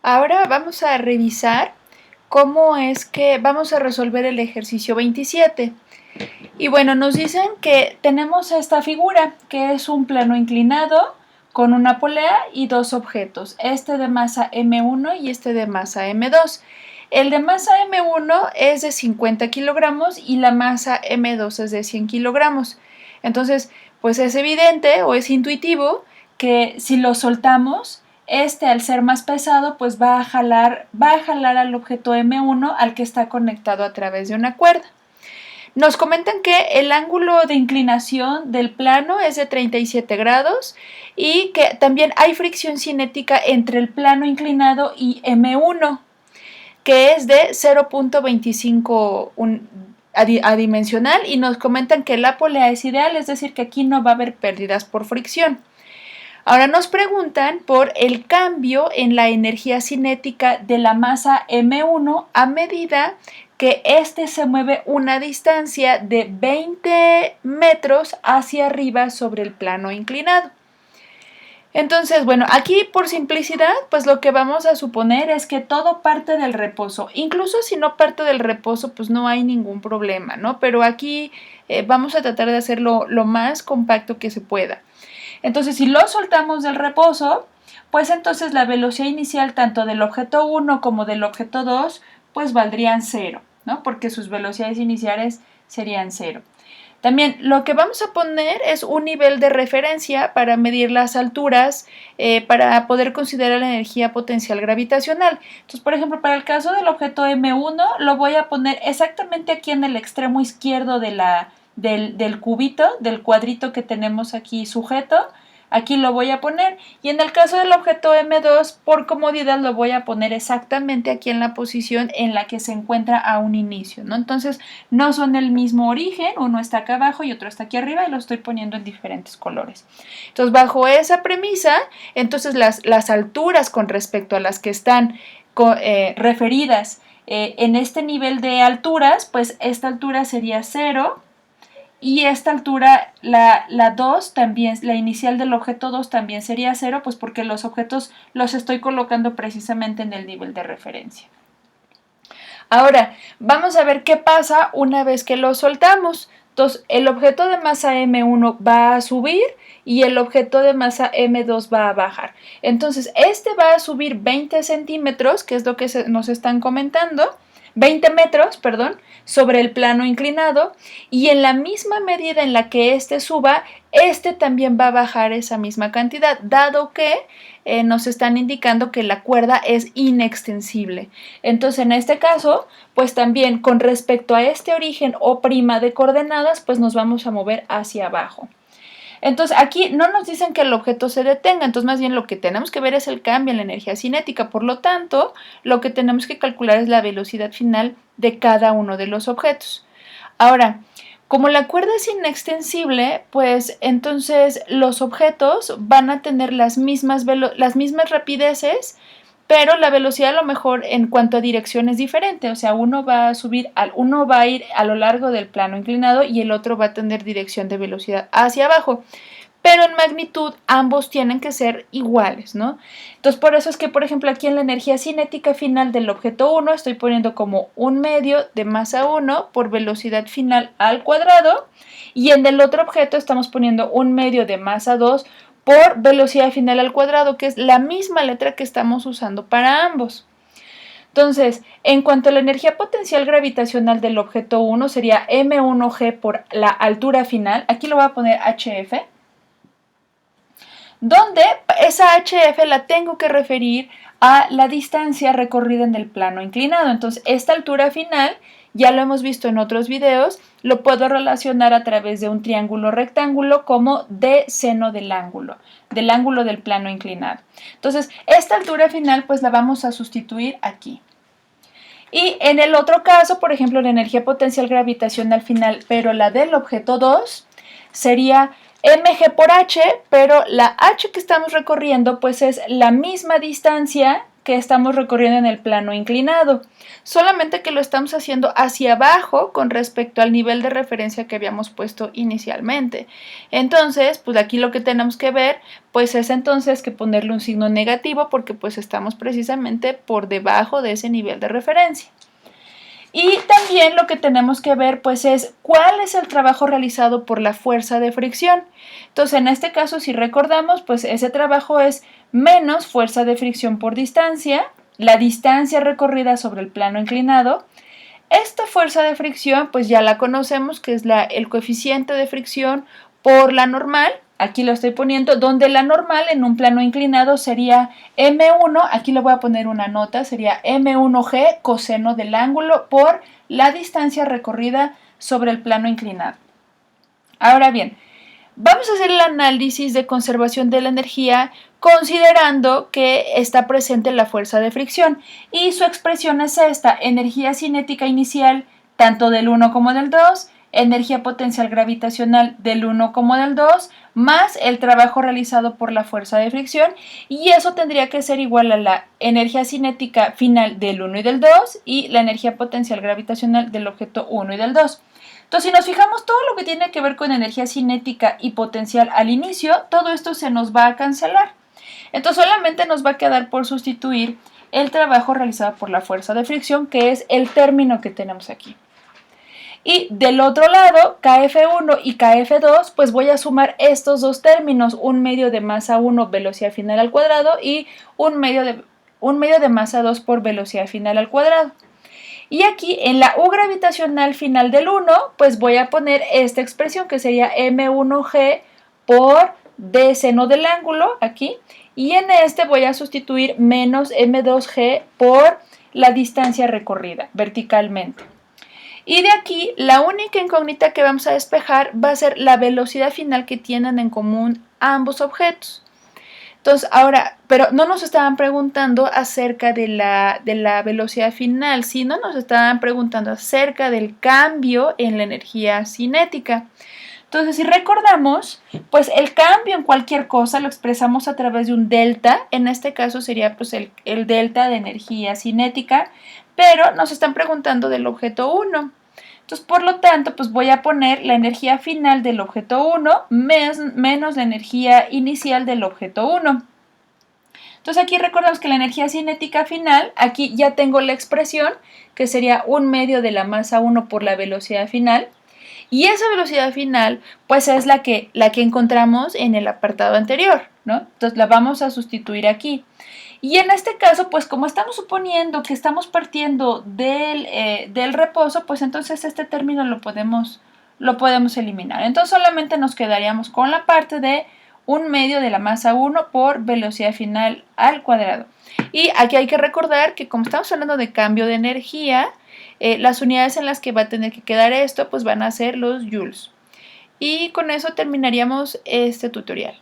Ahora vamos a revisar cómo es que vamos a resolver el ejercicio 27. Y bueno, nos dicen que tenemos esta figura, que es un plano inclinado con una polea y dos objetos, este de masa M1 y este de masa M2. El de masa M1 es de 50 kilogramos y la masa M2 es de 100 kilogramos. Entonces, pues es evidente o es intuitivo que si lo soltamos, este al ser más pesado, pues va a jalar al objeto M1 al que está conectado a través de una cuerda. Nos comentan que el ángulo de inclinación del plano es de 37 grados y que también hay fricción cinética entre el plano inclinado y M1, que es de 0.25 adimensional, y nos comentan que la polea es ideal, es decir, que aquí no va a haber pérdidas por fricción. Ahora nos preguntan por el cambio en la energía cinética de la masa M1 a medida que éste se mueve una distancia de 20 metros hacia arriba sobre el plano inclinado. Entonces, bueno, aquí por simplicidad, pues lo que vamos a suponer es que todo parte del reposo. Incluso si no parte del reposo, pues no hay ningún problema, ¿no? Pero aquí vamos a tratar de hacerlo lo más compacto que se pueda. Entonces, si lo soltamos del reposo, pues entonces la velocidad inicial tanto del objeto 1 como del objeto 2, pues valdrían 0, ¿no? Porque sus velocidades iniciales serían 0. También lo que vamos a poner es un nivel de referencia para medir las alturas, para poder considerar la energía potencial gravitacional. Entonces, por ejemplo, para el caso del objeto M1, lo voy a poner exactamente aquí en el extremo izquierdo del cubito, del cuadrito que tenemos aquí sujeto. Aquí lo voy a poner, y en el caso del objeto M2, por comodidad lo voy a poner exactamente aquí en la posición en la que se encuentra a un inicio, ¿no? Entonces no son el mismo origen, uno está acá abajo y otro está aquí arriba, y lo estoy poniendo en diferentes colores. Entonces, bajo esa premisa, entonces las alturas con respecto a las que están referidas en este nivel de alturas, pues esta altura sería 0. Y esta altura, la 2 también, la inicial del objeto 2 también sería 0, pues porque los objetos los estoy colocando precisamente en el nivel de referencia. Ahora, vamos a ver qué pasa una vez que lo soltamos. Entonces, el objeto de masa M1 va a subir y el objeto de masa M2 va a bajar. Entonces, este va a subir 20 centímetros, que es lo que nos están comentando, 20 metros, perdón, sobre el plano inclinado, y en la misma medida en la que este suba, este también va a bajar esa misma cantidad, dado que nos están indicando que la cuerda es inextensible. Entonces, en este caso, pues también con respecto a este origen o' de coordenadas, pues nos vamos a mover hacia abajo. Entonces, aquí no nos dicen que el objeto se detenga, entonces más bien lo que tenemos que ver es el cambio en la energía cinética. Por lo tanto, lo que tenemos que calcular es la velocidad final de cada uno de los objetos. Ahora, como la cuerda es inextensible, pues entonces los objetos van a tener las mismas rapideces, pero la velocidad a lo mejor en cuanto a dirección es diferente. O sea, uno va a ir a lo largo del plano inclinado y el otro va a tener dirección de velocidad hacia abajo. Pero en magnitud ambos tienen que ser iguales, ¿no? Entonces, por eso es que, por ejemplo, aquí en la energía cinética final del objeto 1 estoy poniendo como 1/2 de masa 1 por velocidad final al cuadrado, y en el otro objeto estamos poniendo 1/2 de masa 2 por velocidad final al cuadrado, que es la misma letra que estamos usando para ambos. Entonces, en cuanto a la energía potencial gravitacional del objeto 1, sería M1G por la altura final. Aquí lo voy a poner HF, donde esa HF la tengo que referir a la distancia recorrida en el plano inclinado. Entonces, esta altura final, ya lo hemos visto en otros videos, lo puedo relacionar a través de un triángulo rectángulo como d seno del ángulo del plano inclinado. Entonces, esta altura final pues la vamos a sustituir aquí. Y en el otro caso, por ejemplo, la energía potencial gravitacional final, pero la del objeto 2, sería mg por h, pero la h que estamos recorriendo pues es la misma distancia que estamos recorriendo en el plano inclinado, solamente que lo estamos haciendo hacia abajo con respecto al nivel de referencia que habíamos puesto inicialmente. Entonces, pues aquí lo que tenemos que ver, pues es entonces que ponerle un signo negativo porque pues estamos precisamente por debajo de ese nivel de referencia. Y también lo que tenemos que ver pues es cuál es el trabajo realizado por la fuerza de fricción. Entonces en este caso si recordamos pues ese trabajo es menos fuerza de fricción por distancia, la distancia recorrida sobre el plano inclinado. Esta fuerza de fricción pues ya la conocemos que es el coeficiente de fricción por la normal. Aquí lo estoy poniendo, donde la normal en un plano inclinado sería M1, aquí le voy a poner una nota, sería M1G coseno del ángulo por la distancia recorrida sobre el plano inclinado. Ahora bien, vamos a hacer el análisis de conservación de la energía considerando que está presente la fuerza de fricción y su expresión es esta, energía cinética inicial tanto del 1 como del 2, energía potencial gravitacional del 1 como del 2, más el trabajo realizado por la fuerza de fricción, y eso tendría que ser igual a la energía cinética final del 1 y del 2 y la energía potencial gravitacional del objeto 1 y del 2. Entonces, si nos fijamos todo lo que tiene que ver con energía cinética y potencial al inicio, todo esto se nos va a cancelar. Entonces, solamente nos va a quedar por sustituir el trabajo realizado por la fuerza de fricción, que es el término que tenemos aquí. Y del otro lado, KF1 y KF2, pues voy a sumar estos dos términos, un medio de masa 1 velocidad final al cuadrado y un medio de masa 2 por velocidad final al cuadrado. Y aquí en la U gravitacional final del 1, pues voy a poner esta expresión que sería M1G por D seno del ángulo, aquí. Y en este voy a sustituir menos M2G por la distancia recorrida verticalmente. Y de aquí, la única incógnita que vamos a despejar va a ser la velocidad final que tienen en común ambos objetos. Entonces, ahora, pero no nos estaban preguntando acerca de la velocidad final, sino nos estaban preguntando acerca del cambio en la energía cinética. Entonces, si recordamos, pues el cambio en cualquier cosa lo expresamos a través de un delta, en este caso sería pues el delta de energía cinética, pero nos están preguntando del objeto 1. Entonces, por lo tanto, pues voy a poner la energía final del objeto 1 menos la energía inicial del objeto 1. Entonces, aquí recordamos que la energía cinética final, aquí ya tengo la expresión, que sería un medio de la masa 1 por la velocidad final. Y esa velocidad final, pues es la que encontramos en el apartado anterior, ¿no? Entonces, la vamos a sustituir aquí. Y en este caso, pues como estamos suponiendo que estamos partiendo del reposo, pues entonces este término lo podemos eliminar. Entonces solamente nos quedaríamos con la parte de un medio de la masa 1 por velocidad final al cuadrado. Y aquí hay que recordar que como estamos hablando de cambio de energía, las unidades en las que va a tener que quedar esto, pues van a ser los joules. Y con eso terminaríamos este tutorial.